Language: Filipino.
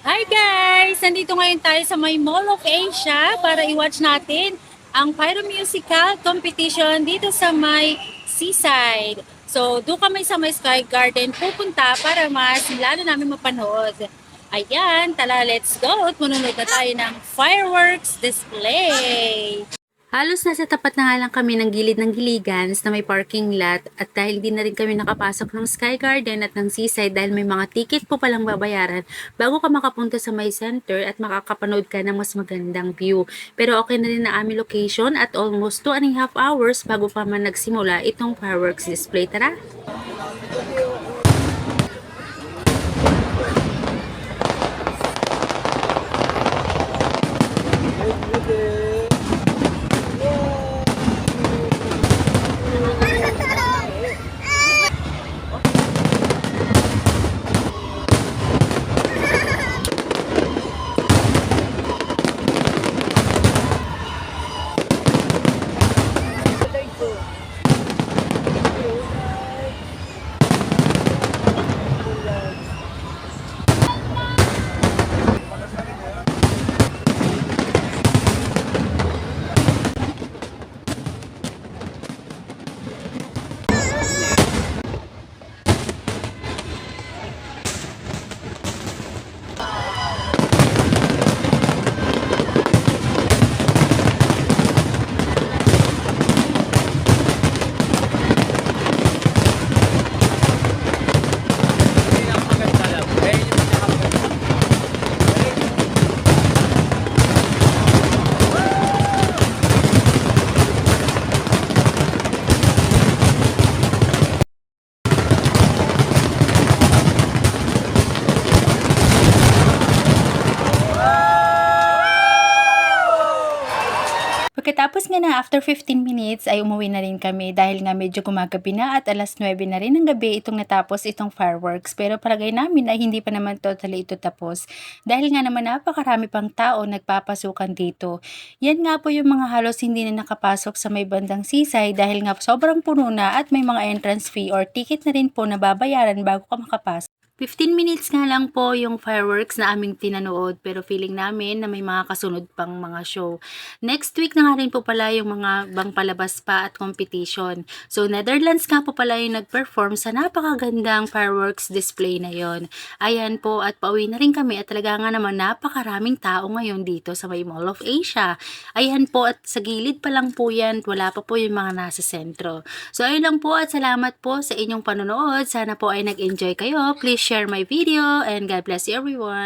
Hi guys! Nandito ngayon tayo sa may Mall of Asia para i-watch natin ang Pyro Musical Competition dito sa may seaside. So, doon kami sa may Sky Garden pupunta para mas lalo namin mapanood. Ayan, tala, let's go! At manunod na tayo ng fireworks display! Halos nasa tapat na nga lang kami ng gilid ng Giligans na may parking lot at dahil di na rin kami nakapasok ng Sky Garden at ng Seaside dahil may mga ticket po palang babayaran bago ka makapunta sa may center at makakapanood ka ng mas magandang view. Pero okay na rin na aming location at almost 2.5 hours bago pa man nagsimula itong fireworks display. Tara! Pagkatapos nga na after 15 minutes ay umuwi na rin kami dahil nga medyo gumagabi na at alas 9 na rin ng gabi itong natapos itong fireworks. Pero palagay namin ay hindi pa naman totally ito tapos dahil nga naman napakarami pang tao nagpapasukan dito. Yan nga po yung mga halos hindi na nakapasok sa may bandang sisay dahil nga sobrang puno na at may mga entrance fee or ticket na rin po na babayaran bago ka makapasok. 15 minutes nga lang po yung fireworks na aming tinanood pero feeling namin na may mga kasunod pang mga show. Next week na nga rin po pala yung mga bang palabas pa at competition. So Netherlands nga po pala yung nag-perform sa napakagandang fireworks display na yon. Ayan po at pauwi na rin kami at talaga nga naman napakaraming tao ngayon dito sa may Mall of Asia. Ayan po at sa gilid pa lang po yan, wala pa po yung mga nasa sentro. So ayun lang po at salamat po sa inyong panonood. Sana po ay nag-enjoy kayo. Please share my video and God bless you everyone.